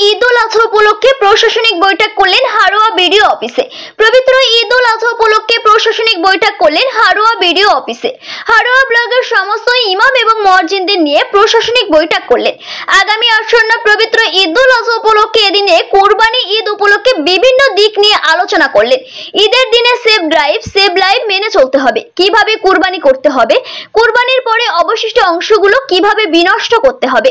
ঈদ উল আজহা উপলক্ষে প্রশাসনিক বৈঠক করলেন হারোয়া বিডিও অফিসে। পবিত্র ঈদ উল আজহা উপলক্ষে প্রশাসনিক বৈঠক করলেন হারোয়া বিডিও অফিসে। হারোয়া ব্লকের সমস্ত ইমাম এবং মুয়াজ্জিনদের নিয়ে প্রশাসনিক বৈঠক করলেন। আগামী আসন্ন পবিত্র ঈদ উল আজহা উপলক্ষে এদিনে কুরবানি ঈদ উপলক্ষে বিভিন্ন দিক নিয়ে আলোচনা করলেন। ঈদের দিনে সেভ ড্রাইভ সেভ লাইভ মেনে চলতে হবে, কিভাবে কুরবানি করতে হবে, কুরবানির পরে অবশিষ্ট অংশগুলো কিভাবে বিনষ্ট করতে হবে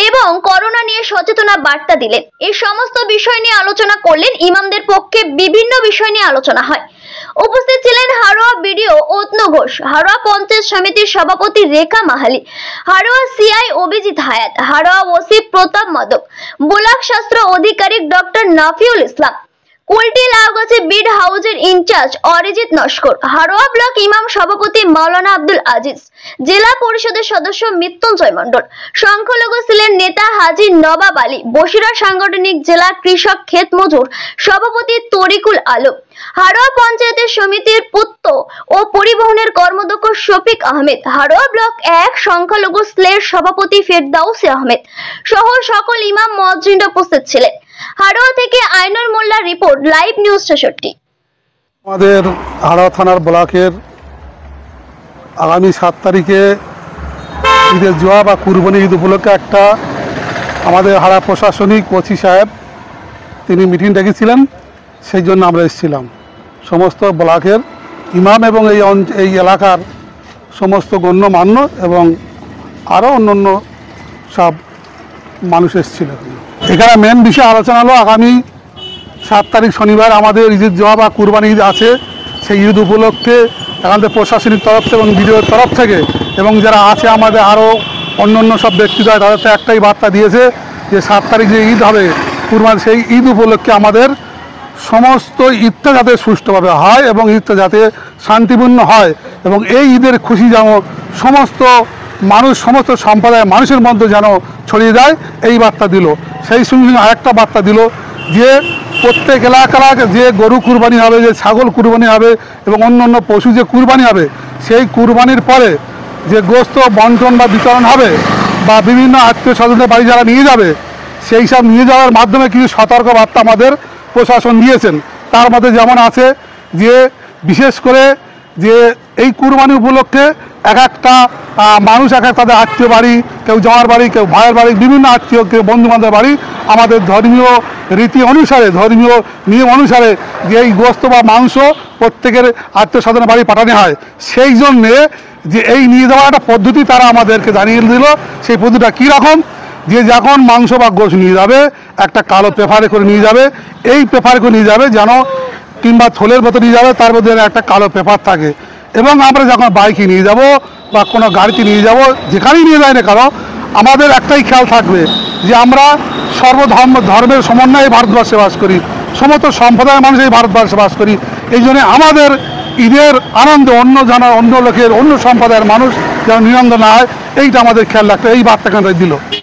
এবং করোনা নিয়ে সচেতনতা বার্তা দিলেন। এই সমস্ত বিষয় নিয়ে আলোচনা করলেন। ইমামদের পক্ষে বিভিন্ন বিষয় নিয়ে আলোচনা হয়। উপস্থিত ছিলেন হারোয়া বিডিও অত্ন ঘোষ, হারোয়া পঞ্চায়েত সমিতির সভাপতি রেখা মাহালি, হারোয়া সিআই অভিজিৎ হায়াত, হারোয়া ওসি প্রতাপ মাদক, ব্লক শাস্ত্র অধিকারিক ডক্টর নাফিউল ইসলাম, কুলটি লাউগাছি বিড হাউজের ইনচার্জ অরিজিৎ নস্কর, হারোয়া ব্লক ইমাম সভাপতি মাওলানা আব্দুল আজিজ, জেলা পরিষদের সদস্য মৃত্যুঞ্জয় মণ্ডল, সংখ্যালঘু ছিলেন নেতা হাজী নবাব আলী, বসিরহাট সাংগঠনিক জেলা কৃষক ক্ষেত মজুর সভাপতি তরিকুল আলম, হারোয়া পঞ্চায়েতের সমিতির পূর্ত ও পরিবহনের কর্মদক্ষ শফিক আহমেদ, হারোয়া ব্লক 1 সংখ্যালঘু স্লের সভাপতি ফেরদাউসি আহমেদ সহ সকল ইমাম মুয়াজ্জিনরা উপস্থিত ছিলেন। হারোয়া থেকে আইনুল মোল্লার রিপোর্ট, লাইভ নিউজ 66। আমাদের হারোয়া থানার ব্লকের আগামী 7 তারিখে ঈদের জোয়া বা কুরবানি ঈদ উপলক্ষে একটা আমাদের হারোয়া প্রশাসনিক ওসি সাহেব তিনি মিটিং ডেকেছিলেন, সেই জন্য আমরা এসেছিলাম। সমস্ত ব্লকের ইমাম এবং এই এলাকার সমস্ত গণ্যমান্য এবং আরও অন্য সব মানুষ এসেছিলেন। এখানে মেন বিষয় আলোচনা হলো আগামী 7 তারিখ শনিবার আমাদের ঈদের জোয়া বা কুরবানি ঈদ আছে। সেই ঈদ উপলক্ষে আমাদের প্রশাসনিক তরফ থেকে এবং বিডিওর তরফ থেকে এবং যারা আছে আমাদের আরও অন্য সব ব্যক্তিরা তাদের তো একটাই বার্তা দিয়েছে যে 7 তারিখ যে ঈদ হবে কুরবানি, সেই ঈদ উপলক্ষে আমাদের সমস্ত ঈদটা যাতে সুষ্ঠুভাবে হয় এবং ঈদটা যাতে শান্তিপূর্ণ হয় এবং এই ঈদের খুশি যেন সমস্ত মানুষ সমস্ত সম্প্রদায়ের মানুষের মধ্যে যেন ছড়িয়ে যায়, এই বার্তা দিল। সেই সঙ্গে আরেকটা বার্তা দিল যে প্রত্যেক এলাকার যে গরু কুরবানি হবে, যে ছাগল কুরবানি হবে এবং অন্য পশু যে কুরবানি হবে, সেই কুরবানির পরে যে গোশত বন্টন বা বিতরণ হবে বা বিভিন্ন আত্মীয় স্বজনদের বাড়ি যারা নিয়ে যাবে, সেই সব নিয়ে যাওয়ার মাধ্যমে কিছু সতর্ক বার্তা আমাদের প্রশাসন দিয়েছেন। তার মধ্যে যেমন আছে যে বিশেষ করে যে এই কুরবানি উপলক্ষে এক একটা মানুষ এক এক তাদের আত্মীয় বাড়ি, কেউ জামার বাড়ি, কেউ ভাইয়ের বাড়ি, বিভিন্ন আত্মীয়, কেউ বন্ধুবান্ধব বাড়ি আমাদের ধর্মীয় রীতি অনুসারে, ধর্মীয় নিয়ম অনুসারে যে এই গোশত বা মাংস প্রত্যেকের আত্মীয় স্বজনের বাড়ি পাঠানো হয়। সেই জন্যে যে এই নিয়ে যাওয়ার একটা পদ্ধতি তারা আমাদেরকে জানিয়ে দিল। সেই পদ্ধতিটা কীরকম, যে যখন মাংস বা গোশত নিয়ে যাবে একটা কালো পেপারে করে নিয়ে যাবে, এই পেপারে করে নিয়ে যাবে যেন কিংবা থলের মতো নিয়ে যাবে, তার মধ্যে একটা কালো পেপার থাকে। এবং আমরা যখন বাইকে নিয়ে যাব বা কোনো গাড়িতে নিয়ে যাব, যেখানেই নিয়ে যায় না কারো, আমাদের একটাই খেয়াল থাকবে যে আমরা ধর্মের সমন্বয়ে ভারতবর্ষে বাস করি, সমস্ত সম্প্রদায়ের মানুষ এই ভারতবর্ষে বাস করি। এই জন্য আমাদের ঈদের আনন্দ অন্য লোকের অন্য সম্প্রদায়ের মানুষ যেন নিরন্দ না হয়, এইটা আমাদের খেয়াল রাখতে এই বার্তাখানটা দিল।